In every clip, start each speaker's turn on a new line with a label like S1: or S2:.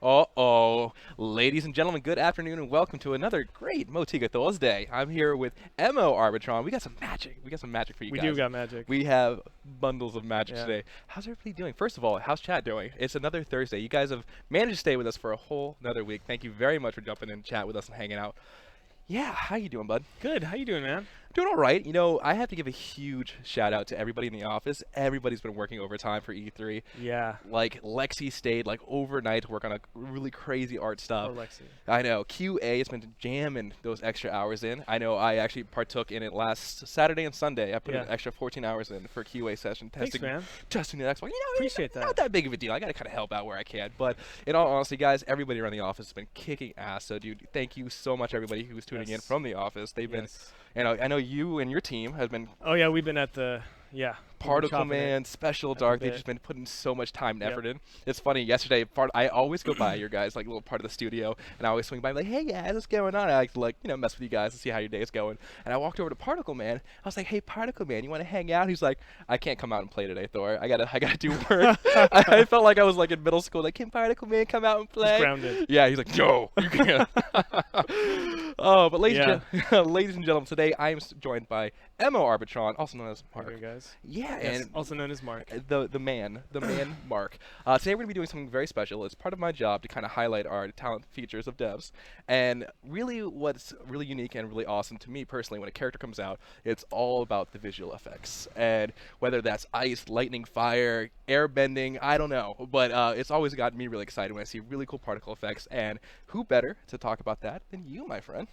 S1: Uh-oh. Ladies and gentlemen, good afternoon and welcome to another great Motiga Thursday. I'm here with Mo Arbitron. We got some magic. We got some magic for you
S2: We
S1: guys.
S2: do got magic.
S1: We have bundles of magic
S2: Yeah.
S1: today. How's everybody doing? First of all, how's chat doing? It's another Thursday. You guys have managed to stay with us for a whole another week. Thank you very much for jumping in chat with us and hanging out. Yeah, how you doing, bud?
S2: Good. How you doing, man?
S1: Doing all right. You know, I have to give a huge shout out to everybody in the office. Everybody's been working overtime for E3.
S2: Yeah.
S1: Like Lexi stayed like overnight to work on a really crazy art stuff.
S2: Or Lexi.
S1: I know. QA has been jamming those extra hours in. I know I actually partook in it last Saturday and Sunday. I put an extra 14 hours in for QA session testing.
S2: Thanks, man.
S1: Testing the Xbox. You know,
S2: Appreciate that.
S1: Not that big of a deal. I got to kind of help out where I can. But in all honesty, guys, everybody around the office has been kicking ass. So, dude, thank you so much, everybody who's tuning in from the office. They've been, you know, I know you and your team has been.
S2: Oh yeah, we've been at the
S1: Particle Man, Special Dark. They've just been putting so much time and effort in. It's funny. Yesterday, I always go by your guys, like little part of the studio, and I always swing by, like, hey guys, what's going on? I like to, like, you know, mess with you guys and see how your day is going. And I walked over to Particle Man. I was like, hey, Particle Man, you want to hang out? He's like, I can't come out and play today, Thor. I gotta do work. I felt like I was like in middle school. Like, can Particle Man come out and play?
S2: He's grounded.
S1: Yeah, he's like, no, you can't. Oh, but ladies and gentlemen, today I am joined by Mo Arbitron, also known as Mark.
S2: Hey guys.
S1: Yeah,
S2: Yes,
S1: and
S2: also known as Mark.
S1: the man Mark. Today we're gonna be doing something very special. It's part of my job to kind of highlight our talent features of devs, and really what's really unique and really awesome to me personally when a character comes out, it's all about the visual effects, and whether that's ice, lightning, fire, air bending, I don't know, but it's always gotten me really excited when I see really cool particle effects. And who better to talk about that than you, my friend?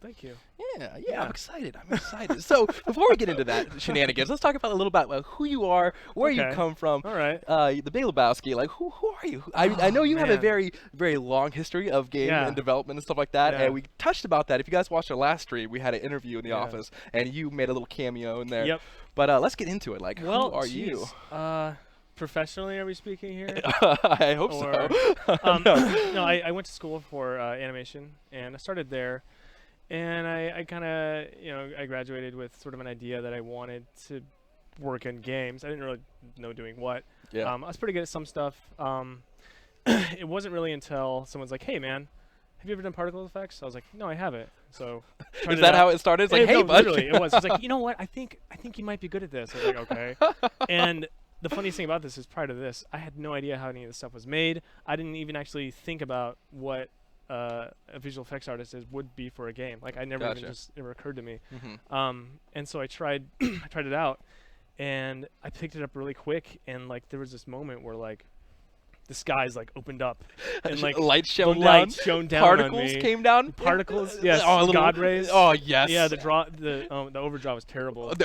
S2: Thank you.
S1: Yeah, I'm excited. So before we get into that shenanigans, let's talk about a little about who you are, where you come from.
S2: All right.
S1: The Big Lebowski. Like, who are you? I know you have a very, very long history of game and development and stuff like that, and we touched about that. If you guys watched our last stream, we had an interview in the office, and you made a little cameo in there.
S2: Yep.
S1: But let's get into it. Like,
S2: Well,
S1: who are you?
S2: Professionally, are we speaking here?
S1: I hope so.
S2: No, I went to school for animation, and I started there. And I kind of, I graduated with sort of an idea that I wanted to work in games. I didn't really know doing what.
S1: Yeah.
S2: I was pretty good at some stuff. It wasn't really until someone's like, hey, man, have you ever done particle effects? I was like, no, I haven't. So
S1: is that how it started? It's like, hey,
S2: no,
S1: bud.
S2: Literally, it was. It's like, you know what? I think you might be good at this. I was like, okay. And the funniest thing about this is prior to this, I had no idea how any of this stuff was made. I didn't even actually think about what a visual effects artist would be for a game. Like, I never even just never occurred to me. And so I tried it out, and I picked it up really quick. And like, there was this moment where like the skies like opened up, and like
S1: light shone down.
S2: Light shone down.
S1: Particles came down.
S2: Particles, yes.
S1: Oh,
S2: God rays.
S1: Oh yes.
S2: Yeah, the overdraw was terrible. The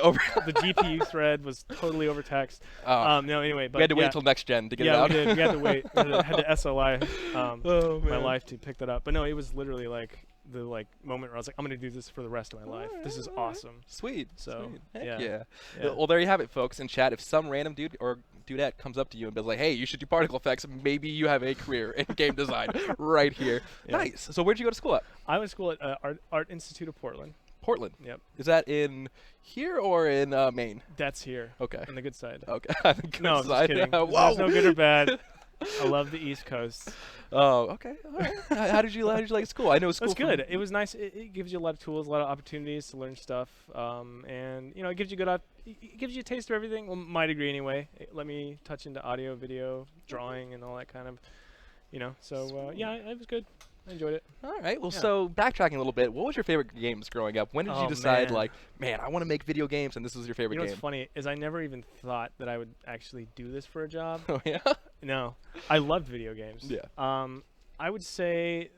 S2: GPU thread was totally overtaxed. No, anyway, but
S1: we had to wait until next gen to get it out.
S2: Yeah, we had to wait. had to SLI my
S1: man.
S2: life to pick that up. But no, it was literally like the moment where I was like, I'm gonna do this for the rest of my life. This is awesome.
S1: Sweet.
S2: So
S1: Heck
S2: yeah.
S1: yeah. Well, there you have it, folks. In chat, if some random dude or dudette comes up to you and be like, hey, you should do particle effects, maybe you have a career in game design right here. Nice. So where'd you go to school at?
S2: I went to school at Art Institute of Portland.
S1: Portland.
S2: Yep.
S1: Is that in here or in Maine?
S2: That's here.
S1: Okay.
S2: On the good side.
S1: Okay. On the good
S2: no,
S1: side.
S2: I'm just kidding.
S1: Whoa.
S2: There's no good or bad. I love the East Coast.
S1: Oh, okay. All right. How did you like school? I know school.
S2: It's good. It was nice. It gives you a lot of tools, a lot of opportunities to learn stuff, and it gives you it gives you a taste of everything. Well, my degree anyway. It let me touch into audio, video, drawing, and all that kind of, So yeah, it was good. I enjoyed it.
S1: All right. Well, so backtracking a little bit, what was your favorite games growing up? When did you decide, man, I want to make video games, and this was your favorite game?
S2: What's funny is I never even thought that I would actually do this for a job.
S1: Oh, yeah?
S2: No. I loved video games.
S1: Yeah.
S2: I would say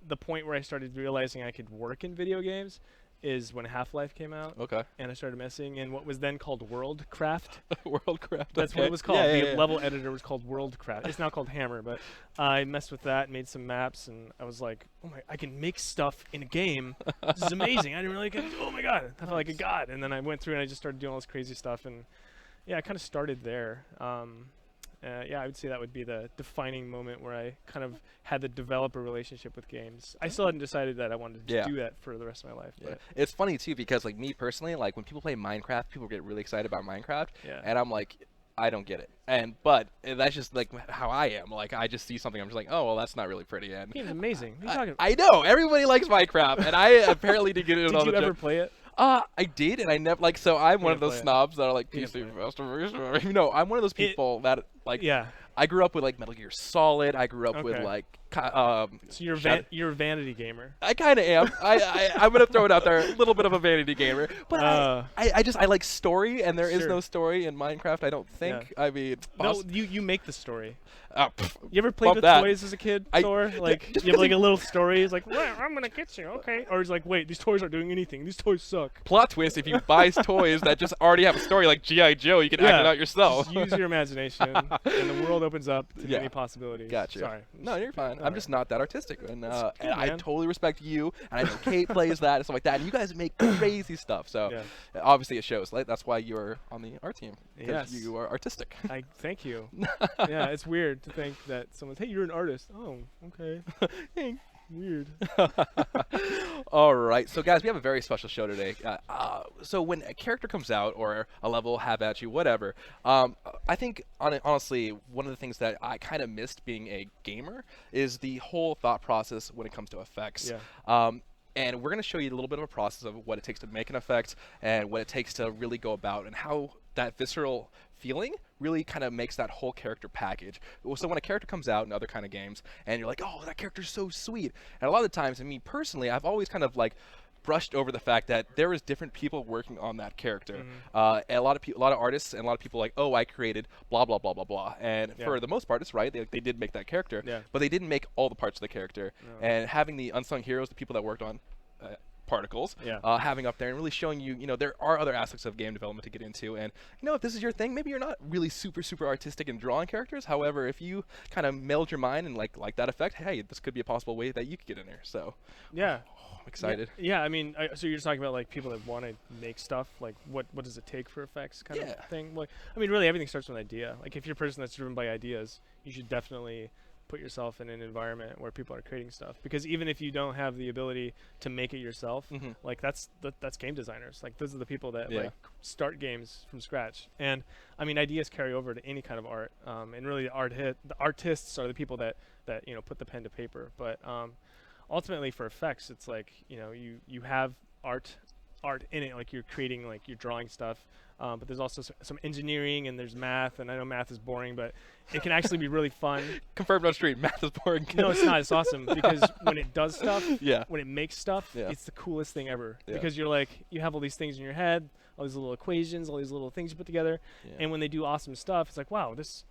S2: the point where I started realizing I could work in video games is when Half-Life came out.
S1: Okay.
S2: And I started messing in what was then called WorldCraft.
S1: WorldCraft.
S2: That's what it was called. The level editor was called WorldCraft. It's now called Hammer, but I messed with that, made some maps, and I was like, oh my, I can make stuff in a game. This is amazing. I didn't really oh my god, I felt like a god. And then I went through and I just started doing all this crazy stuff, and yeah, I kind of started there. I would say that would be the defining moment where I kind of had the developer relationship with games. I still hadn't decided that I wanted to do that for the rest of my life.
S1: Yeah. It's funny too because like me personally, like when people play Minecraft, people get really excited about Minecraft,
S2: Yeah.
S1: and I'm like, I don't get it. But that's just like how I am. Like I just see something, I'm just like, oh well, that's not really pretty. And
S2: Game's amazing. What are you talking about?
S1: I know everybody likes Minecraft, and I apparently did get it.
S2: Did you ever play it?
S1: I did, and I never like. So I'm one of those
S2: play it.
S1: snobs that are like
S2: You didn't
S1: PC customers. No, I'm one of those people that like.
S2: Yeah.
S1: I grew up with like Metal Gear Solid. I grew up with
S2: Okay.
S1: like.
S2: So you're a vanity gamer.
S1: I kind of am. I'm gonna throw it out there, a little bit of a vanity gamer, but I like story, and there is no story in Minecraft. I don't think.
S2: Yeah.
S1: I mean,
S2: No, you make the story.
S1: Pff,
S2: You ever played with
S1: that.
S2: toys as a kid, Thor? Like you have like a little story. It's like, well, I'm gonna get you, okay? Or it's like, wait, these toys aren't doing anything. These toys suck.
S1: plot twist: if you buy toys that just already have a story, like G.I. Joe, you can act it out yourself.
S2: Just use your imagination, and the world opens up to many possibilities.
S1: Gotcha.
S2: Sorry.
S1: No, you're fine. I'm just not that artistic, and
S2: good,
S1: I
S2: man.
S1: totally respect you. And I know Kate plays that and stuff like that. And you guys make crazy stuff. So
S2: Yeah.
S1: obviously it shows. Like, that's why you're on the art team. Because
S2: Yes.
S1: you are artistic.
S2: I thank you. Yeah, it's weird to think that someone's, hey, you're an artist. Oh, okay. Weird.
S1: All right, so guys, we have a very special show today. So when a character comes out or a level have at you, whatever, I think honestly, one of the things that I kind of missed being a gamer is the whole thought process when it comes to effects.
S2: Yeah.
S1: And we're going to show you a little bit of a process of what it takes to make an effect and what it takes to really go about and how that visceral feeling really kind of makes that whole character package. So when a character comes out in other kind of games and you're like, oh, that character's so sweet. And a lot of the times, and me personally, I've always kind of like brushed over the fact that there is different people working on that character. And a lot of artists and a lot of people like, oh, I created blah blah blah blah blah. And for the most part, it's right. They did make that character, but they didn't make all the parts of the character.
S2: No.
S1: And having the unsung heroes, the people that worked on particles, having up there and really showing you, there are other aspects of game development to get into. And if this is your thing, maybe you're not really super artistic in drawing characters. However, if you kind of meld your mind and like that effect, hey, this could be a possible way that you could get in there. So
S2: yeah.
S1: I'm excited.
S2: Yeah, I mean, so you're just talking about like people that want to make stuff, like what does it take for effects kind of thing? Like, I mean, really everything starts with an idea. Like if you're a person that's driven by ideas, you should definitely put yourself in an environment where people are creating stuff, because even if you don't have the ability to make it yourself, like that's game designers. Like those are the people that like start games from scratch. And I mean, ideas carry over to any kind of art, and really the artists are the people that put the pen to paper. But ultimately for effects, it's like you have art in it, like you're creating, like you're drawing stuff, but there's also some engineering and there's math, and I know math is boring, but it can actually be really fun.
S1: Confirmed on street, math is boring.
S2: No, it's not. It's awesome because when it does stuff,
S1: Yeah.
S2: when it makes stuff,
S1: Yeah.
S2: it's the coolest thing ever.
S1: Yeah.
S2: Because you're like, you have all these things in your head, all these little equations, all these little things you put together, and when they do awesome stuff, it's like, wow, this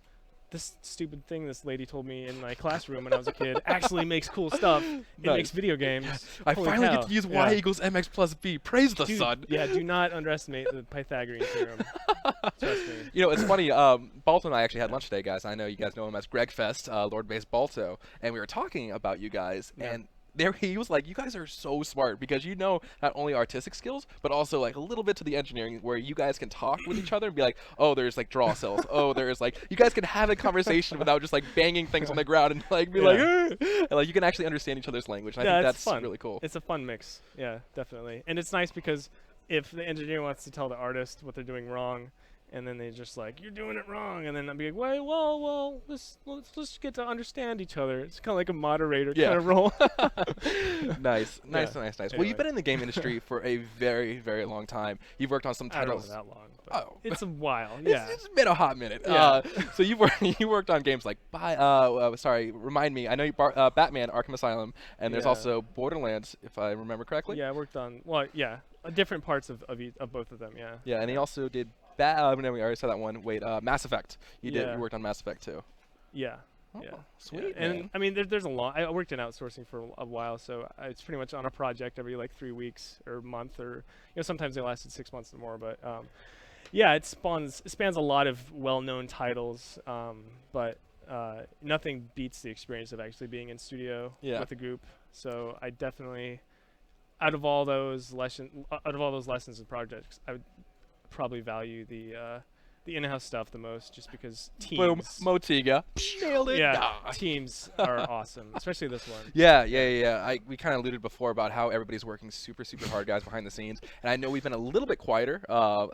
S2: stupid thing this lady told me in my classroom when I was a kid actually makes cool stuff. It makes video games.
S1: I
S2: Holy
S1: finally
S2: cow.
S1: get to use y equals mx plus b. Praise the sun.
S2: Yeah, do not underestimate the Pythagorean theorem. Trust me.
S1: It's funny. Balto and I actually had lunch today, guys. I know you guys know him as Greg Fest, Lord Base Balto, and we were talking about you guys, and there he was like, you guys are so smart because not only artistic skills, but also like a little bit to the engineering where you guys can talk with each other and be like, oh, there's like draw cells. Oh, there's like, you guys can have a conversation without just like banging things on the ground and like be like, and like you can actually understand each other's language. And I think that's
S2: fun.
S1: really cool.
S2: It's a fun mix. Yeah, definitely. And it's nice because if the engineer wants to tell the artist what they're doing wrong, and then they just like, you're doing it wrong, and then I'd be like, well, let's get to understand each other. It's kind of like a moderator kind of role.
S1: Nice.
S2: Anyway.
S1: Well, you've been in the game industry for a very, very long time. You've worked on some
S2: I don't
S1: titles.
S2: know that long, but it's a while. Yeah.
S1: It's been a hot minute.
S2: Yeah.
S1: So you worked on games like remind me. I know you Batman: Arkham Asylum, and there's also Borderlands, if I remember correctly.
S2: Yeah, I worked on different parts of both of them. Yeah.
S1: Yeah, and he also did we already said that one. Wait, Mass Effect. You worked on Mass Effect too.
S2: Yeah.
S1: Oh,
S2: yeah.
S1: Sweet.
S2: Yeah. And I mean, there's a lot. I worked in outsourcing for a while, so it's pretty much on a project every like 3 weeks or a month, or sometimes they lasted 6 months or more. But yeah, it spans a lot of well-known titles, but nothing beats the experience of actually being in studio with a group. So I definitely, out of all those lessons and projects, I would probably value the the in-house stuff the most, just because teams.
S1: Boom, Motiga. Nailed it.
S2: Yeah,
S1: Ah.
S2: teams are awesome, especially this one.
S1: Yeah. We kind of alluded before about how everybody's working super hard, guys, behind the scenes. And I know we've been a little bit quieter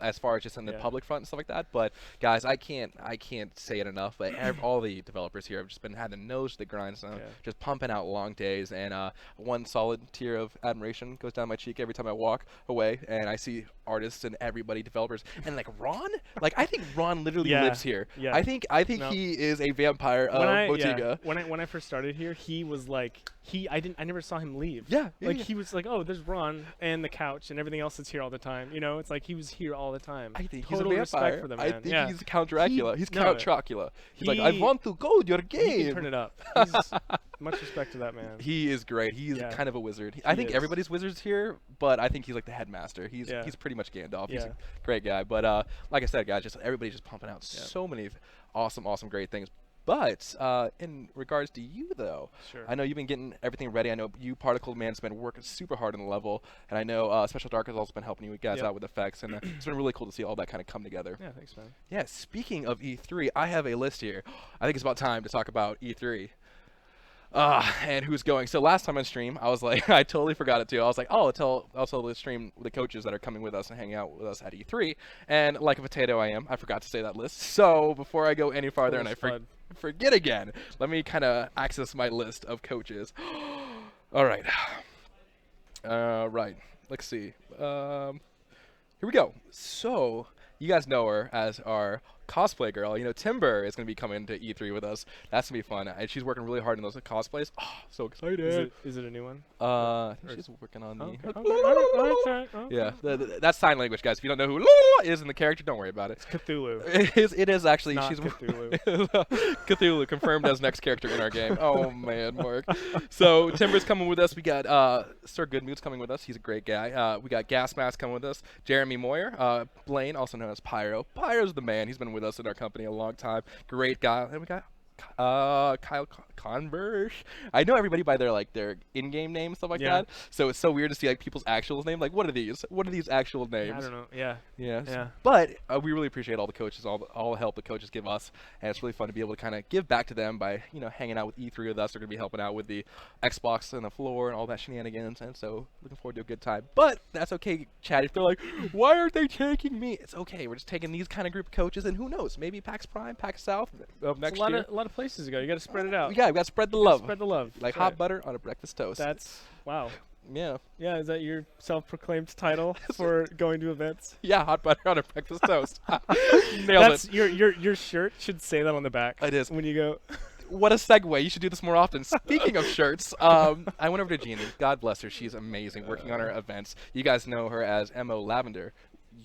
S1: as far as just in the public front and stuff like that. But guys, I can't say it enough. But all the developers here have just been had the nose to the grindstone, just pumping out long days. And one solid tear of admiration goes down my cheek every time I walk away and I see artists and everybody, developers, and like Ron. Like I think Ron literally lives here.
S2: Yeah.
S1: I think he is a vampire of Motiga.
S2: When I first started here, he was like I never saw him leave.
S1: Yeah.
S2: He was like, oh, there's Ron and the couch and everything else that's here all the time. You know, it's like he was here all the time.
S1: I think
S2: Total
S1: he's a vampire.
S2: respect for the man.
S1: I think he's Count Dracula. He's
S2: no,
S1: Count Dracula. He's like, I want to go to your
S2: He can
S1: game.
S2: turn it up. He's, much respect to that man.
S1: He is great. He's kind of a wizard. I think
S2: is.
S1: Everybody's wizards here, but I think he's like the headmaster. He's pretty much Gandalf. He's a great guy. But like I said, guys, just everybody's just pumping out so many awesome, great things. But in regards to you, though, I know you've been getting everything ready. I know you, Particle Man's been working super hard on the level, and I know Special Dark has also been helping you guys out with effects, and it's been really cool to see all that kind of come together.
S2: Yeah, thanks, man.
S1: Yeah, speaking of E3, I have a list here. I think it's about time to talk about E3. And who's going. So last time on stream, I was like, I totally forgot it too. I was like, oh, I'll tell the stream the coaches that are coming with us and hanging out with us at E3. And like a potato I am, I forgot to say that list. So before I go any farther and I forget again, let me kind of access my list of coaches. All right. Let's see. Here we go. So you guys know her as our cosplay girl. You know, Timber is going to be coming to E3 with us. That's going to be fun. And she's working really hard on those cosplays. Oh, so excited.
S2: Is it a new one?
S1: I think she's working on the...
S2: Okay.
S1: Yeah, that's sign language, guys. If you don't know who is in the character, don't worry about it.
S2: It's Cthulhu.
S1: It is actually...
S2: Not
S1: she's
S2: Cthulhu.
S1: Cthulhu, confirmed as next character in our game. Oh, man, Mark. So, Timber's coming with us. We got Sir Goodmood's coming with us. He's a great guy. We got Gas Mask coming with us. Jeremy Moyer. Blaine, also known as Pyro. Pyro's the man. He's been with us in our company a long time. Great guy. And we got Kyle Converse. I know everybody by their in-game names, stuff like that. So it's so weird to see like people's actual name. Like, what are these? What are these actual names?
S2: I don't know. Yeah.
S1: But we really appreciate all the coaches, all the help the coaches give us, and it's really fun to be able to kind of give back to them by hanging out with E3 with us. They're gonna be helping out with the Xbox and the floor and all that shenanigans, and so looking forward to a good time. But that's okay, Chad. If they're like, why aren't they taking me? It's okay. We're just taking these kind of group of coaches, and who knows? Maybe PAX Prime, PAX South of next year.
S2: A lot of places to go. You got to spread it out.
S1: Yeah, we got to spread the love.
S2: Spread the love.
S1: Like hot butter on a breakfast toast.
S2: That's wow.
S1: Yeah.
S2: Yeah, is that your self-proclaimed title for going to events?
S1: Yeah, hot butter on a breakfast toast. Nailed it.
S2: Your shirt should say that on the back.
S1: It is.
S2: When you go.
S1: What a segue. You should do this more often. Speaking of shirts, I went over to Jeannie. God bless her. She's amazing working on her events. You guys know her as M.O. Lavender.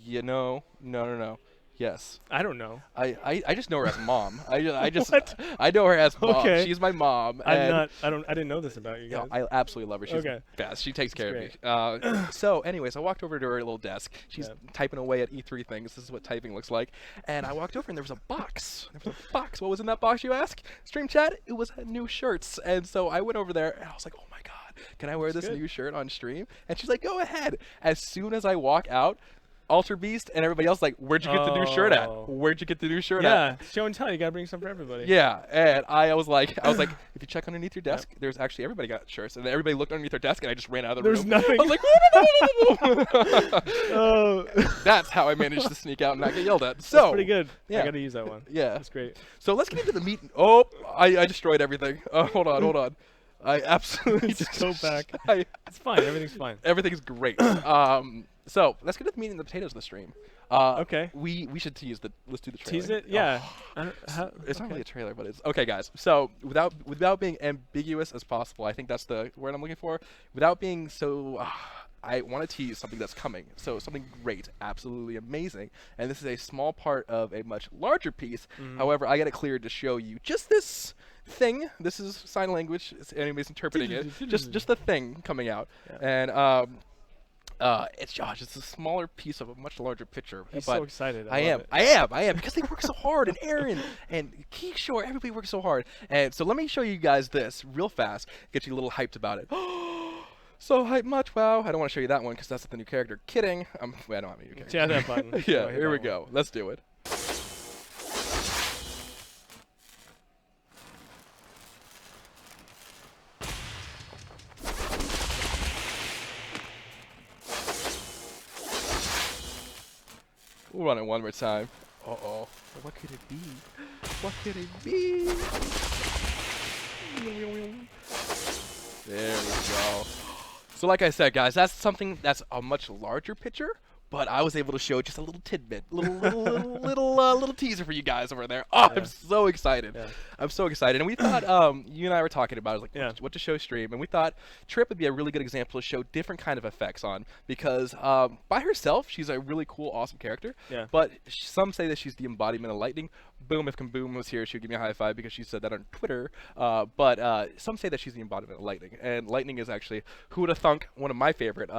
S1: You know? No. Yes.
S2: I don't know.
S1: I just know her as mom. I just
S2: What?
S1: I know her as mom.
S2: Okay.
S1: She's my mom.
S2: I didn't know this about you guys.
S1: I absolutely love her. She's
S2: Okay.
S1: best. She takes care
S2: That's
S1: of me. So anyways, I walked over to her little desk. She's typing away at E3 things. This is what typing looks like. And I walked over and there was a box. What was in that box, you ask? Stream chat? It was new shirts. And so I went over there and I was like, oh my God, can I wear this new shirt on stream? And she's like, go ahead. As soon as I walk out, Ultra Beast and everybody else like, where'd you get the new shirt at? Where'd you get the new shirt at?
S2: Yeah, show and tell. You gotta bring some for everybody.
S1: Yeah, and I was like, if you check underneath your desk, there's actually everybody got shirts, and then everybody looked underneath their desk, and I just ran out of the room.
S2: There's nothing.
S1: I was like,
S2: Oh,
S1: that's how I managed to sneak out and not get yelled at. So
S2: that's pretty good.
S1: Yeah.
S2: I gotta use that one.
S1: Yeah,
S2: that's great.
S1: So let's get into the meat. Oh, I destroyed everything. Oh, hold on. I absolutely
S2: just go back.
S1: It's
S2: fine. Everything's fine.
S1: Everything's great. So let's get to the meat and the potatoes of the stream.
S2: Okay.
S1: We should tease let's do the trailer.
S2: Tease it? Yeah.
S1: It's not really a trailer, but it's okay, guys. So without being ambiguous as possible, I think that's the word I'm looking for. Without being so, I want to tease something that's coming. So something great, absolutely amazing, and this is a small part of a much larger piece. However, I get it cleared to show you just this thing. This is sign language. Anybody's interpreting it. Just the thing coming out, and it's Josh. It's a smaller piece of a much larger picture.
S2: He's
S1: but
S2: so excited.
S1: I am because they work so hard, and Aaron and Keishore, everybody works so hard. And so let me show you guys this real fast. Get you a little hyped about it. So hyped much? Wow. I don't want to show you that one because that's the new character. Kidding. Wait, I don't have a new character.
S2: Yeah, that button.
S1: Yeah, here we go. Let's do it. We'll run it one more time. Uh-oh. What could it be? What could it be? There we go. So like I said, guys, that's something that's a much larger picture, but I was able to show just a little tidbit, little teaser for you guys over there. Oh,
S2: Yeah.
S1: I'm so excited.
S2: Yeah.
S1: I'm so excited. And we thought, you and I were talking about it, like
S2: Yeah.
S1: what to show stream, and we thought Tripp would be a really good example to show different kind of effects on, because by herself, she's a really cool, awesome character.
S2: Yeah.
S1: But some say that she's the embodiment of lightning. Boom, if Kaboom was here, she would give me a high five because she said that on Twitter. But some say that she's the embodiment of lightning, and lightning is actually, who would have thunk, one of my favorite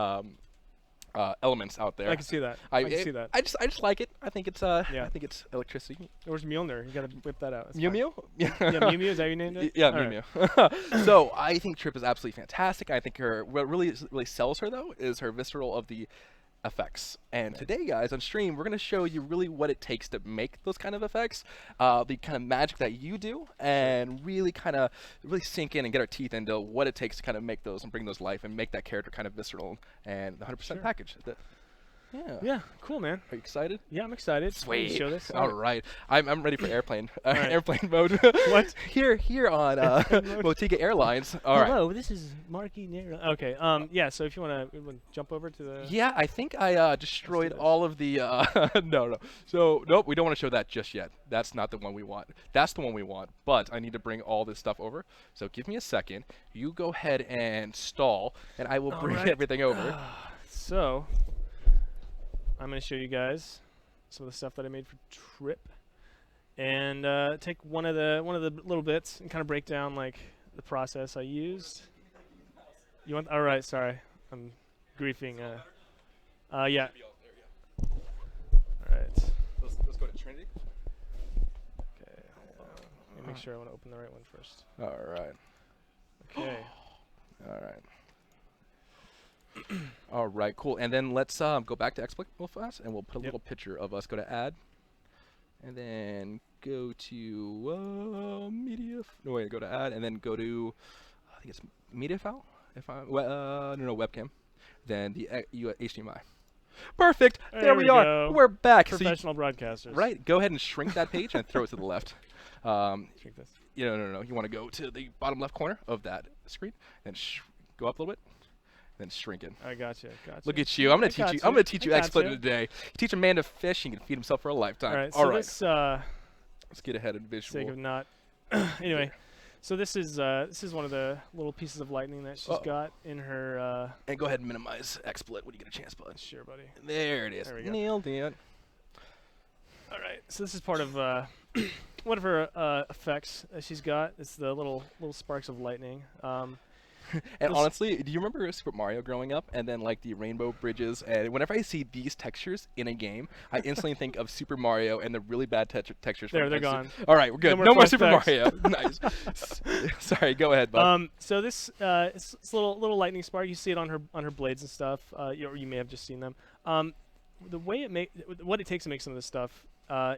S1: elements out there.
S2: I can see that. I can see that.
S1: I just like it. I think it's
S2: Yeah.
S1: I think it's electricity.
S2: Where's Mjolnir? You gotta whip that out. That's
S1: Mew
S2: fine.
S1: Mew?
S2: Yeah, Mew Mew. Is that your name?
S1: Yeah,
S2: All
S1: Mew
S2: right.
S1: Mew. So I think Tripp is absolutely fantastic. I think what really sells her though is her visceral of the effects. And today, guys, on stream, we're going to show you really what it takes to make those kind of effects, the kind of magic that you do, and really sink in and get our teeth into what it takes to kind of make those and bring those life and make that character kind of visceral and the 100% package. Yeah.
S2: Yeah. Cool, man.
S1: Are you excited?
S2: Yeah, I'm excited.
S1: Sweet.
S2: Show this.
S1: All right. I'm ready for airplane
S2: right.
S1: airplane mode.
S2: What?
S1: Here on Motiga Airlines. All right.
S2: Hello, this is Marky Nero. Okay. Yeah. So if you wanna jump over to the.
S1: Yeah, I think I destroyed
S2: this.
S1: all of the. No. So nope, we don't want to show that just yet. That's not the one we want. That's the one we want. But I need to bring all this stuff over. So give me a second. You go ahead and stall, and I will bring
S2: right.
S1: everything over.
S2: So I'm gonna show you guys some of the stuff that I made for Tripp, and take one of the little bits and kind of break down like the process I used. You want? All right. Sorry, I'm griefing. Yeah. All right.
S1: Let's go to Trinity.
S2: Okay. Hold on. Let me make sure I want to open the right one first.
S1: All right.
S2: Okay.
S1: All right. All right, cool. And then let's go back to exploit real fast, and we'll put a little picture of us. Go to add, and then go to media. No, wait, go to add, and then go to I think it's media file. If I no webcam. Then the HDMI. Perfect. There we are.
S2: go.
S1: We're back.
S2: Professional broadcasters.
S1: Right. Go ahead and shrink that page and throw it to the left.
S2: Shrink this.
S1: No. You want to go to the bottom left corner of that screen, and go up a little bit. Then shrink it.
S2: I gotcha.
S1: Look at you. I'm gonna teach you. I'm gonna teach you exploit
S2: gotcha.
S1: today. Teach a man to fish, he can feed himself for a lifetime.
S2: All right.
S1: All
S2: So
S1: right.
S2: this,
S1: Let's get ahead of visual.
S2: sake of not. Anyway, so this is one of the little pieces of lightning that she's got in her.
S1: And go ahead and minimize exploit when you get a chance, bud.
S2: Sure, buddy.
S1: There it is.
S2: There we go.
S1: Nailed it.
S2: All right. So this is part of one of her effects that she's got. It's the little sparks of lightning.
S1: And honestly, do you remember Super Mario growing up, and then like the rainbow bridges? And whenever I see these textures in a game, I instantly think of Super Mario and the really bad textures.
S2: There,
S1: from
S2: they're
S1: like
S2: gone.
S1: All right, we're good.
S2: No
S1: No
S2: more
S1: more Super
S2: flashbacks.
S1: Mario. Nice. Sorry, go ahead, bud.
S2: So this it's little lightning spark. You see it on her blades and stuff. Or you may have just seen them. The way what it takes to make some of this stuff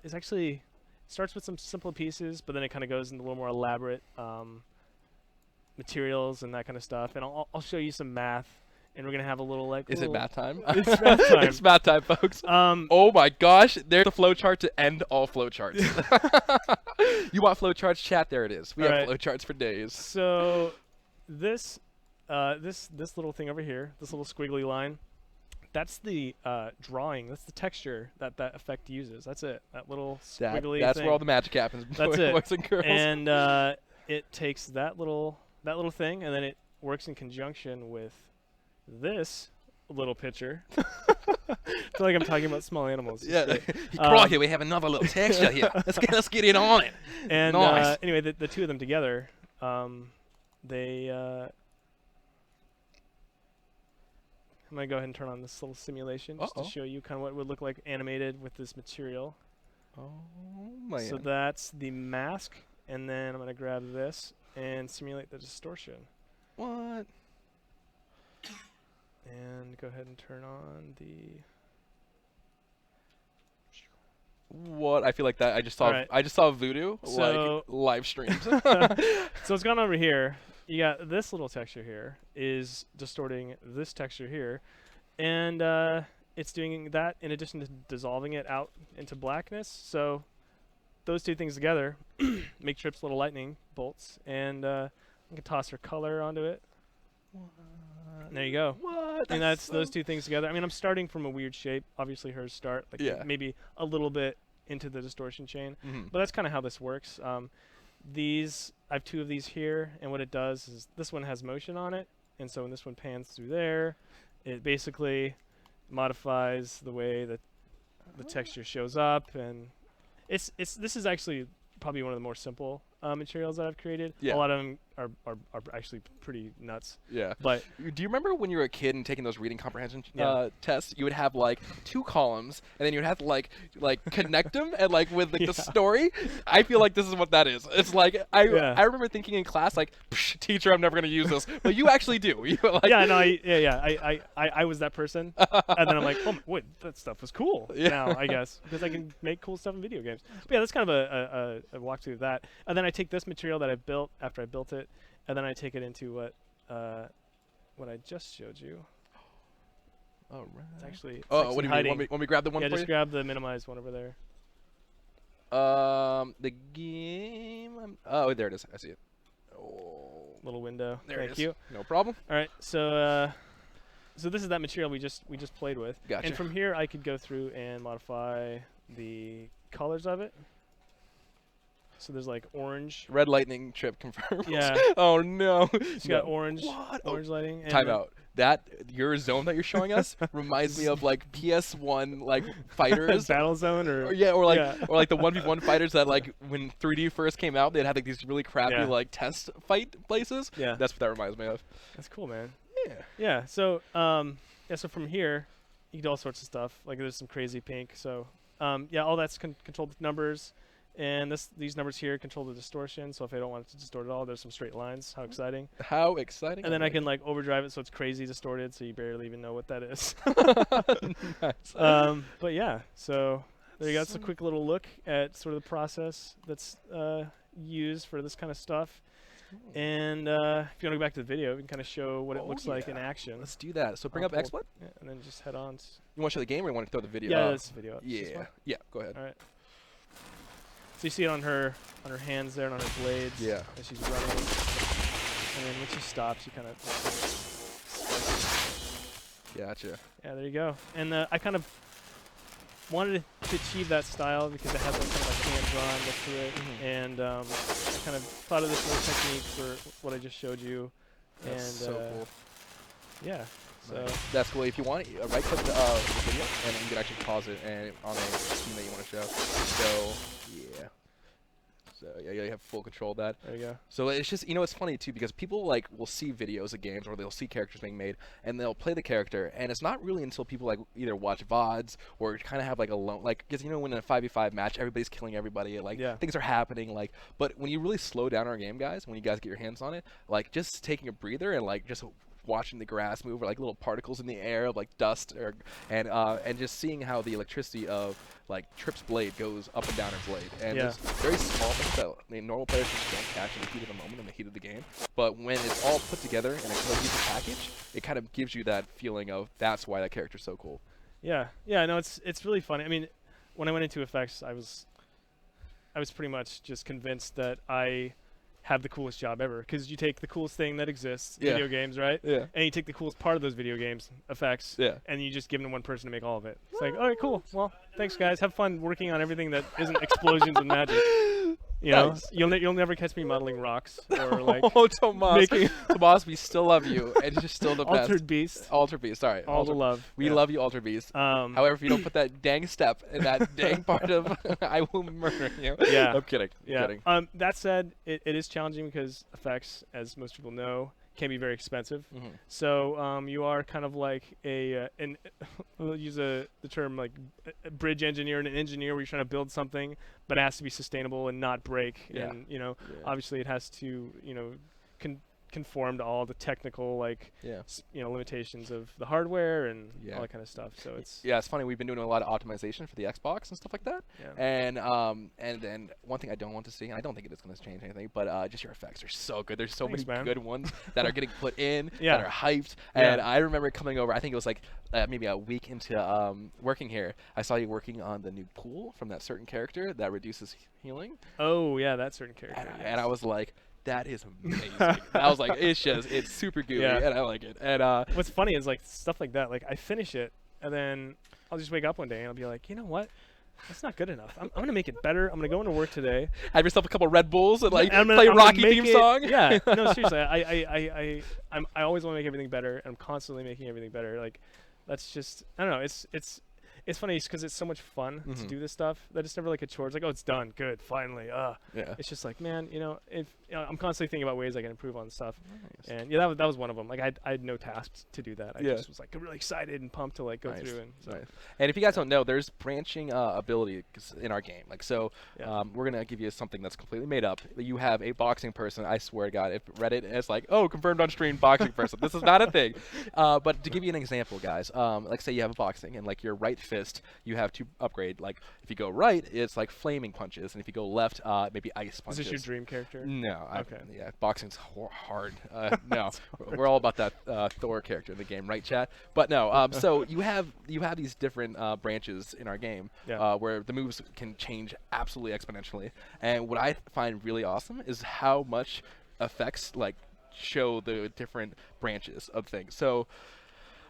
S2: is actually starts with some simple pieces, but then it kind of goes into a little more elaborate materials and that kind of stuff. And I'll show you some math, and we're gonna have a little like.
S1: Is it math time?
S2: It's math time.
S1: It's math time, folks. Oh my gosh, there's the flowchart to end all flowcharts. You want flowcharts? Chat, there it is. We have flowcharts for days.
S2: So this little thing over here, this little squiggly line, that's the drawing. That's the texture that effect uses. That's it. That little squiggly
S1: That's
S2: thing.
S1: where all the magic happens.
S2: That's it.
S1: Boys and girls.
S2: And it takes that little thing, and then it works in conjunction with this little picture. I feel like I'm talking about small animals.
S1: Yeah. Crikey, we have another little texture here. Let's get in on it.
S2: And
S1: nice.
S2: Anyway, the two of them together, they. I'm gonna go ahead and turn on this little simulation just to show you kind of what it would look like animated with this material.
S1: Oh man.
S2: So that's the mask, and then I'm gonna grab this and simulate the distortion.
S1: What?
S2: And go ahead and turn on the.
S1: What? I feel like that. I just saw Voodoo like live streamed.
S2: So what's going on over here? You got this little texture here is distorting this texture here, and it's doing that in addition to dissolving it out into blackness. So those two things together make Tripp's little lightning bolts, and I can toss her color onto it. And there you go.
S1: What?
S2: And that's those two things together. I mean, I'm starting from a weird shape. Obviously, hers start like maybe a little bit into the distortion chain, but that's kind of how this works. These, I have two of these here, and what it does is this one has motion on it, and so when this one pans through there, it basically modifies the way that the texture shows up, and this is actually probably one of the more simple materials that I've created. A lot of them are actually pretty nuts.
S1: Yeah.
S2: But
S1: do you remember when you were a kid and taking those reading comprehension tests? You would have like 2 columns, and then you'd have to like connect them, and like with like the story. I feel like this is what that is. It's like I remember thinking in class like, teacher, I'm never gonna use this, but you actually do. You like,
S2: I was that person, and then I'm like, oh wait, that stuff was cool now, I guess, because I can make cool stuff in video games. But yeah, that's kind of a walkthrough of that, and then I take this material that I built after I built it, and then I take it into what I just showed you.
S1: All right.
S2: It's actually
S1: what do you mean? Want me grab the one for you?
S2: Yeah, just grab the minimized one over there.
S1: The game. Oh, there it is. I see it. Oh.
S2: Little window.
S1: There
S2: Thank
S1: it is.
S2: you.
S1: No problem.
S2: All right. So this is that material we just played with.
S1: Gotcha.
S2: And from here, I could go through and modify the colors of it. So there's like orange.
S1: Red lightning Tripp confirmed.
S2: Yeah.
S1: Oh no.
S2: It's got orange lighting. And
S1: Time out. That your zone that you're showing us reminds me of like PS1 like fighters.
S2: Battle Zone or
S1: like the 1v1 fighters that like when 3D first came out, they'd have like these really crappy like test fight places.
S2: Yeah.
S1: That's what that reminds me of.
S2: That's cool, man.
S1: Yeah.
S2: Yeah. So so from here, you can do all sorts of stuff. Like there's some crazy pink. So all that's controlled with numbers. And these numbers here control the distortion, so if I don't want it to distort at all, there's some straight lines. How exciting.
S1: How exciting.
S2: And then I can like overdrive it so it's crazy distorted, so you barely even know what that is.
S1: Nice.
S2: But yeah, so there you go. It's a quick little look at sort of the process that's used for this kind of stuff. And if you want to go back to the video, we can kind of show what it looks like in action.
S1: Let's do that. So bring up XSplit.
S2: Yeah, and then just head on.
S1: You want to show the game, or you want to throw the video?
S2: Yeah, that's the video.
S1: Yeah. Yeah. Go ahead.
S2: All right. So you see it on her hands there and on her blades as she's running. And then when she stops, you kind of...
S1: Gotcha.
S2: Yeah, there you go. And I kind of wanted to achieve that style because it has that kind of like hand-drawn look to it. And I kind of thought of this little technique for what I just showed you.
S1: That's so cool.
S2: Yeah. So
S1: that's cool. If you want, right-click the video, and then you can actually pause it and on a scene that you want to show. So yeah. So yeah, you have full control of that.
S2: There you go.
S1: So it's just, it's funny too, because people like will see videos of games, or they'll see characters being made, and they'll play the character, and it's not really until people like either watch VODs or kind of have like a lone, like, because when in a 5v5 match, everybody's killing everybody, like things are happening, like, but when you really slow down our game, guys, when you guys get your hands on it, like just taking a breather and like just watching the grass move, or like little particles in the air of like dust, and just seeing how the electricity of like Tripp's blade goes up and down her blade, and there's very small things that normal players just don't catch in the heat of the moment, in the heat of the game. But when it's all put together in a cohesive package, it kind of gives you that feeling of that's why that character's so cool.
S2: Yeah, no, it's really funny. I mean, when I went into effects, I was pretty much just convinced that I have the coolest job ever, because you take the coolest thing that exists, video games, right? Yeah. And you take the coolest part of those video games, effects, and you just give them to one person to make all of it. It's like, all right, cool. Well, thanks, guys. Have fun working on everything that isn't explosions and magic. You know, you'll never catch me modeling rocks or like.
S1: Oh, Tomas, Tomas, we still love you, and you're still the best.
S2: Altered Beast.
S1: Altered Beast. Sorry.
S2: All the love.
S1: We love you, Altered Beast. However, if you don't put that dang step in that dang part of, I will murder you. Yeah. I'm kidding. I'm kidding.
S2: That said, it is challenging because effects, as most people know, can be very expensive. So you are kind of like we'll use the term like a bridge engineer and an engineer, where you're trying to build something, but it has to be sustainable and not break. And obviously it has to conform to all the technical like
S1: Yeah.
S2: limitations of the hardware and
S1: Yeah.
S2: all that kind of stuff. So it's
S1: Yeah, it's funny. We've been doing a lot of optimization for the Xbox and stuff like that. And then one thing I don't want to see, and I don't think it is going to change anything, but just your effects are so good. There's so
S2: Thanks,
S1: many
S2: man.
S1: good ones that are getting put in
S2: Yeah.
S1: that are hyped.
S2: Yeah.
S1: And I remember coming over. I think it was like maybe a week into working here. I saw you working on the new pool from that certain character that reduces healing.
S2: Oh yeah, that certain character.
S1: And I was like, that is amazing. I was like, it's super gooey,
S2: Yeah.
S1: and I like it. And
S2: What's funny is like stuff like that. Like I finish it, and then I'll just wake up one day and I'll be like, you know what? That's not good enough. I'm gonna make it better. I'm gonna go into work today.
S1: have yourself a couple Red Bulls and like
S2: I'm
S1: play
S2: gonna
S1: Rocky
S2: make
S1: theme
S2: it-
S1: song.
S2: Yeah. No, seriously. I always want to make everything better. And I'm constantly making everything better. Like that's just I don't know. It's funny because it's so much fun to do this stuff that it's never like a chore. It's like, oh, it's done. Good. Finally.
S1: Yeah.
S2: It's just like, man, if I'm constantly thinking about ways I can improve on stuff.
S1: Nice.
S2: And yeah, that was one of them. Like I had no tasks to do that. I just was like really excited and pumped to like go through and so.
S1: Nice. And if you guys don't know, there's branching ability in our game. Like so,
S2: Yeah.
S1: we're gonna give you something that's completely made up. You have a boxing person. I swear to God, if Reddit is like, oh, confirmed on stream boxing person, this is not a thing. But to give you an example, guys, like say you have a boxing and like your right fist, you have to upgrade. Like if you go right, it's like flaming punches, and if you go left, maybe ice
S2: Is
S1: punches.
S2: this your dream character?
S1: No.
S2: Okay.
S1: Yeah, boxing's hard. No, we're all about that Thor character in the game, right, chat? But no. So you have these different branches in our game where the moves can change absolutely exponentially. And what I find really awesome is how much effects like show the different branches of things. So.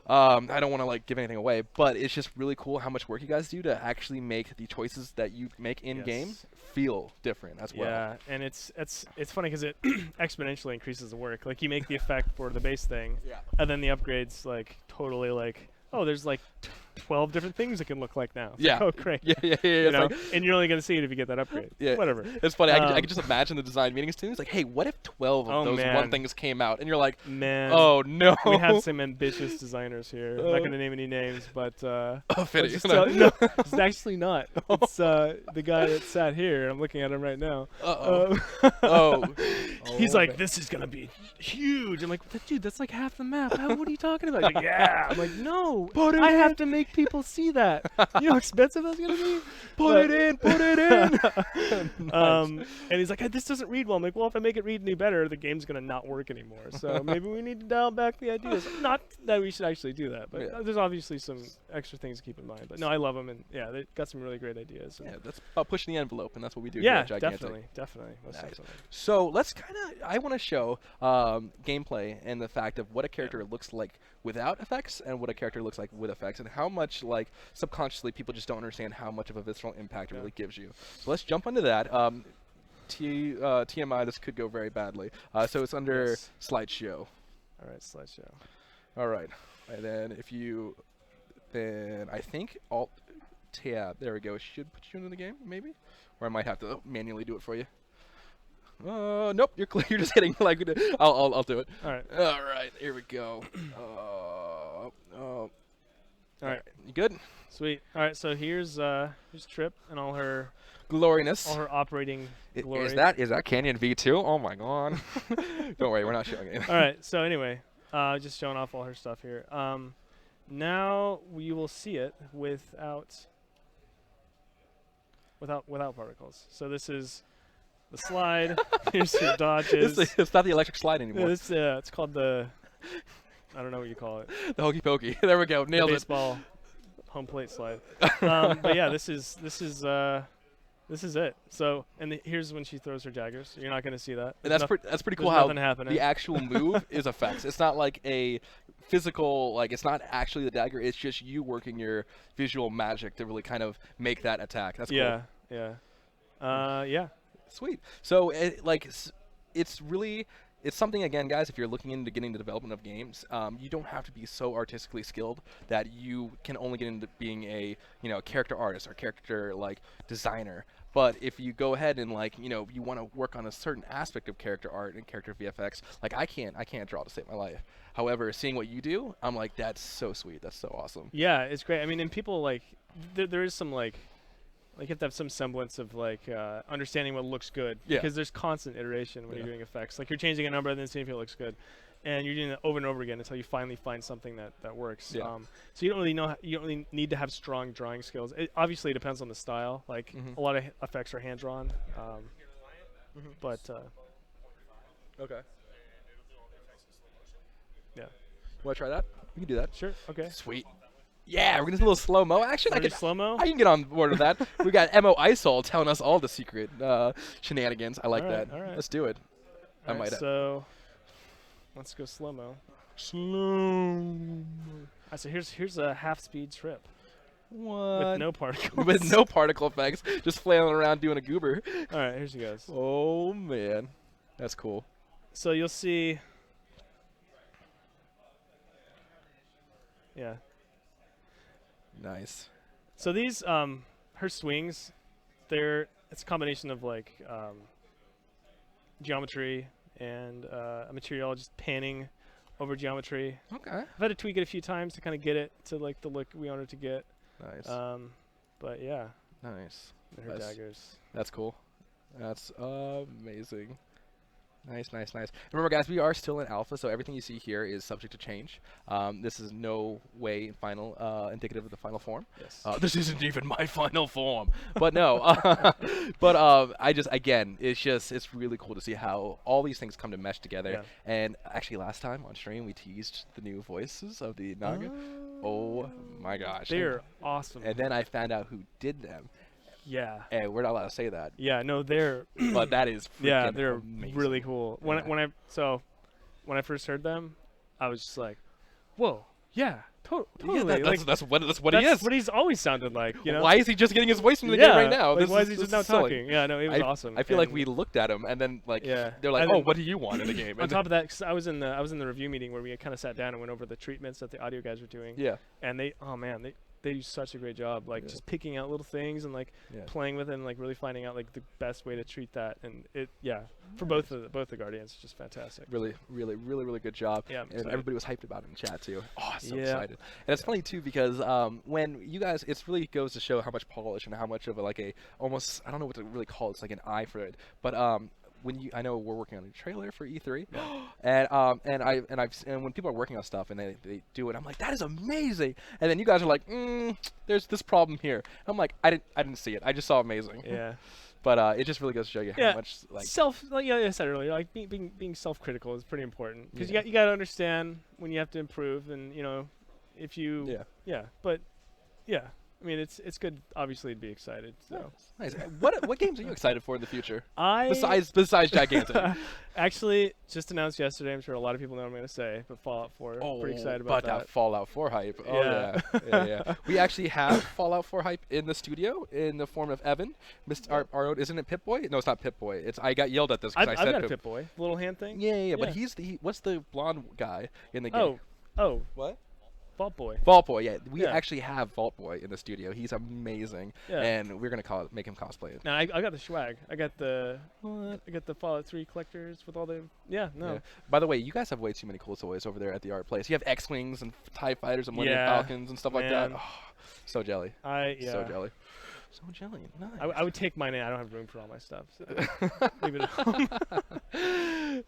S1: I don't want to like give anything away, but it's just really cool how much work you guys do to actually make the choices that you make in game feel different as well.
S2: Yeah, and it's funny because it exponentially increases the work. Like you make the effect for the base thing, and then the upgrades like totally like, oh, there's like 12 different things it can look like now. It's
S1: Yeah.
S2: like, oh, great.
S1: Yeah.
S2: You
S1: It's
S2: know?
S1: like,
S2: And you're only gonna see it if you get that upgrade.
S1: Yeah.
S2: Whatever.
S1: it's funny. I can just imagine the design meetings too. It's like, hey, what if 12 of
S2: Oh,
S1: those
S2: man.
S1: one things came out? And you're like,
S2: Man.
S1: oh no.
S2: We have some ambitious designers here. I'm not gonna name any names, but
S1: Oh,
S2: I'll
S1: Fitty.
S2: just tell- no, it's actually not. It's the guy that sat here. I'm looking at him right now.
S1: Uh-oh.
S2: Oh.
S1: Oh,
S2: He's like,
S1: man.
S2: this is gonna be huge. I'm like, dude, that's like half the map. What are you talking about? He's like, yeah. I'm like, no,
S1: Put it
S2: I
S1: in.
S2: have to make people see that. You know how expensive that's gonna be?
S1: Put
S2: But-
S1: it in.
S2: And he's like, this doesn't read well. I'm like, well, if I make it read any better, the game's gonna not work anymore. So maybe we need to dial back the ideas. Not that we should actually do that, but
S1: Yeah.
S2: there's obviously some extra things to keep in mind. But no, I love them, and yeah, they got some really great ideas.
S1: Yeah, that's about pushing the envelope, and that's what we do.
S2: Yeah,
S1: here at Gigantic.
S2: definitely, most
S1: Nice.
S2: definitely.
S1: So let's I want to show gameplay and the fact of what a character looks like without effects and what a character looks like with effects, and how much like subconsciously people just don't understand how much of a visceral impact it really gives you. So let's jump into that. TMI, this could go very badly. So it's under
S2: Yes.
S1: slideshow.
S2: All right, slideshow.
S1: All right, and then then I think Alt Tab. There we go. Should put you into the game, maybe, or I might have to manually do it for you. Nope, you're clear. You're just hitting like. I'll do it.
S2: All right,
S1: All right, here we go.
S2: all right,
S1: You good?
S2: sweet. All right, so here's Tripp and all her
S1: Gloriness.
S2: operating glory.
S1: Is that Canyon V2? Oh my god. Don't worry, we're not showing it.
S2: All right. So anyway, just showing off all her stuff here. Now we will see it without particles. So this is the slide. Here's her dodges.
S1: It's not the electric slide
S2: Yeah,
S1: anymore.
S2: this it's called the I don't know what you call it.
S1: The hokey pokey. There we go.
S2: The
S1: Nailed it.
S2: baseball home plate slide. But yeah, this is it. So here's when she throws her daggers. You're not gonna see that.
S1: And
S2: There's
S1: that's pretty
S2: there's
S1: cool how
S2: nothing happening.
S1: the actual move is effects. It's not like a physical, like it's not actually the dagger. It's just you working your visual magic to really kind of make that attack. That's cool.
S2: Yeah.
S1: Sweet. So it's really something, again, guys, if you're looking into getting the development of games, you don't have to be so artistically skilled that you can only get into being a character artist or character like designer. But if you go ahead and you want to work on a certain aspect of character art and character VFX, like I can't draw to save my life. However, seeing what you do, I'm like, that's so sweet. That's so awesome.
S2: Yeah, it's great. I mean, and people like there is some like Like you have to have some semblance of like understanding what looks good.
S1: Yeah.
S2: Because there's constant iteration when
S1: Yeah.
S2: you're doing effects. Like you're changing a number and then seeing if it looks good, and you're doing it over and over again until you finally find something that works.
S1: Yeah.
S2: So you don't really know. You don't really need to have strong drawing skills. Obviously, it depends on the style. Like
S1: Mhm.
S2: a lot of effects are hand drawn, but
S1: Okay.
S2: yeah.
S1: Want to try that? We can do that.
S2: Sure. Okay.
S1: Sweet. Yeah, we're gonna do a little slow-mo action. I can
S2: Slow mo.
S1: I can get on board with that. We got Mo Isol telling us all the secret shenanigans. I like
S2: All right,
S1: that.
S2: all right.
S1: Let's do it. I might.
S2: So let's go slow mo.
S1: Slow.
S2: So here's a half speed Tripp
S1: What?
S2: with no particles.
S1: With no particle effects, just flailing around doing a goober.
S2: All right, here she goes.
S1: Oh man, that's cool.
S2: So you'll see. Yeah.
S1: Nice.
S2: So these her swings, it's a combination of like geometry and a material just panning over geometry.
S1: Okay.
S2: I've had to tweak it a few times to kind of get it to like the look we wanted to get.
S1: Nice.
S2: But yeah.
S1: Nice.
S2: And her daggers.
S1: That's cool. That's amazing. Nice, nice, nice. Remember, guys, we are still in alpha, so everything you see here is subject to change. This is no way final indicative of the final form.
S2: Yes.
S1: This isn't even my final form. But no. Again, it's really cool to see how all these things come to mesh together.
S2: Yeah.
S1: And actually, last time on stream, we teased the new voices of the Naga. Oh my gosh.
S2: They're awesome.
S1: And then I found out who did them.
S2: Yeah.
S1: And we're not allowed to say that.
S2: Yeah. No, they're.
S1: But that is freaking
S2: they're
S1: amazing.
S2: really cool. When I first heard them, I was just like, whoa, yeah, totally.
S1: Yeah, that's what he is.
S2: What he's always sounded like. You know.
S1: Why is he just getting his voice into the game right now?
S2: Like, why is he
S1: this
S2: just now
S1: silly.
S2: talking? Yeah, no, it was awesome.
S1: I feel like
S2: And
S1: we looked at him and then
S2: Yeah.
S1: they're like,
S2: And
S1: oh,
S2: then
S1: what do you want in the game?
S2: on
S1: And
S2: top of that, 'cause I was in the review meeting where we kind of sat down and went over the treatments that the audio guys were doing.
S1: yeah,
S2: And they do such a great job, like just picking out little things and like
S1: yeah.
S2: playing with it and like really finding out like the best way to treat that. And for both the Guardians, it's just fantastic.
S1: Really, really, really, really good job.
S2: Yeah, I'm
S1: and
S2: excited.
S1: everybody was hyped about it in chat too. Oh, so
S2: Yeah.
S1: excited. And it's funny too because when you guys, it really goes to show how much polish and how much of a almost, I don't know what to really call it. It's like an eye for it, but I know we're working on a trailer for E3, and when people are working on stuff and they do it, I'm like, that is amazing. And then you guys are like, there's this problem here. I'm like, I didn't see it. I just saw amazing.
S2: Yeah.
S1: But it just really goes to show you how much
S2: Like I said earlier, like being self-critical is pretty important because you got to understand when you have to improve, and if you but I mean it's good obviously to be excited. So
S1: nice. What games are you excited for in the future? Besides Gigantic.
S2: Actually just announced yesterday. I'm sure a lot of people know what I'm going to say, but Fallout 4. Pretty excited about that.
S1: That Fallout 4 hype. Oh yeah. We actually have Fallout 4 hype in the studio in the form of Evan. Mr. Our isn't it Pip-Boy? No, it's not Pip-Boy. I got yelled at this because I said
S2: I've got a Pip-Boy, the little hand thing.
S1: Yeah. But what's the blonde guy in the game?
S2: Oh.
S1: What?
S2: Vault Boy.
S1: Vault Boy, yeah. We actually have Vault Boy in the studio. He's amazing, and we're gonna make him cosplay it.
S2: No, I got the swag. I got the Fallout 3 collectors with all the Yeah.
S1: By the way, you guys have way too many cool toys over there at the art place. You have X-wings and TIE fighters and Millennium Falcons and stuff like that. Oh, so jelly. So jelly. So jelly. Nice.
S2: I would take mine in. I don't have room for all my stuff. So leave it at home.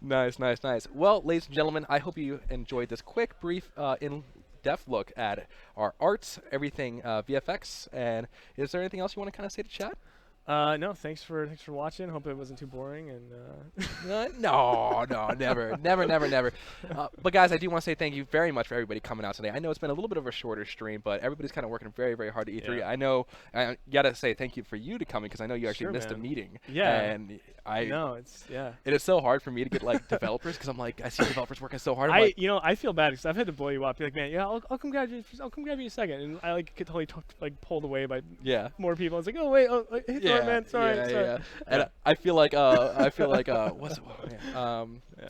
S1: Nice. Well, ladies and gentlemen, I hope you enjoyed this quick, brief, in-depth look at our arts, everything VFX. And is there anything else you want to kind of say to chat?
S2: No, thanks for watching. Hope it wasn't too boring. And
S1: no, never. But guys, I do want to say thank you very much for everybody coming out today. I know it's been a little bit of a shorter stream, but everybody's kind of working very, very hard at E3.
S2: Yeah.
S1: I know. I gotta say thank you for you to coming because I know you actually missed a meeting.
S2: Yeah.
S1: And
S2: it
S1: is so hard for me to get like developers because I'm like I see developers working so hard.
S2: I feel bad because I've had to blow you up. Be like, man, I'll come grab you. I'll come grab you in a second, and I get totally pulled away by more people. It's like, oh wait, sorry, man, sorry.
S1: And I feel like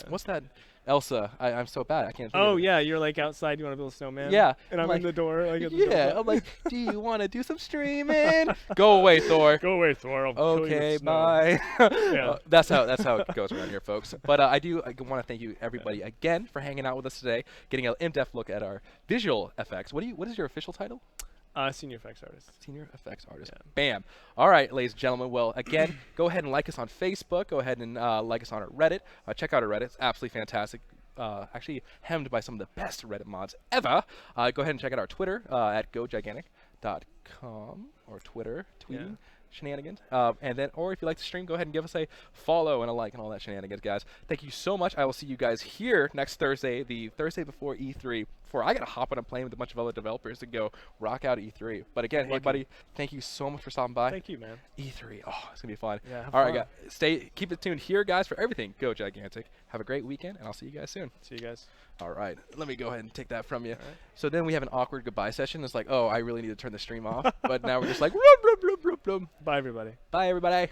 S1: what's that? Elsa, I'm so bad. I can't.
S2: Oh yeah, you're like outside. You want to build a snowman?
S1: Yeah,
S2: and I'm like, in the door. Like,
S1: I'm like, do you want to do some streaming? Go away, Thor.
S2: Go away, Thor. I'll kill you with
S1: bye.
S2: Yeah.
S1: That's how it goes around here, folks. But I want to thank you everybody again for hanging out with us today, getting an in-depth look at our visual effects. What is your official title?
S2: Senior effects artist.
S1: Senior effects artist.
S2: Yeah.
S1: Bam. All right, ladies and gentlemen. Well, again, go ahead and like us on Facebook. Go ahead and like us on our Reddit. Check out our Reddit. It's absolutely fantastic. Actually hemmed by some of the best Reddit mods ever. Go ahead and check out our Twitter at gogigantic.com or Twitter tweeting. Shenanigans, and then, or if you like to stream, go ahead and give us a follow and a like and all that shenanigans, guys. Thank you so much. I will see you guys here next Thursday, the Thursday before E3. Before I gotta hop on a plane with a bunch of other developers to go rock out E3. But again, hey buddy, thank you so much for stopping by.
S2: Thank you, man.
S1: E3, oh, it's gonna be fun.
S2: Yeah, have
S1: all right,
S2: fun.
S1: guys, keep it tuned here, guys, for everything. Go Gigantic. Have a great weekend, and I'll see you guys soon.
S2: See you guys.
S1: All right, let me go ahead and take that from you.
S2: All right.
S1: So then we have an awkward goodbye session. It's like, oh, I really need to turn the stream off. But now we're just like, bloop, bloop, bloop, bloop, bloop.
S2: Bye, everybody.
S1: Bye, everybody.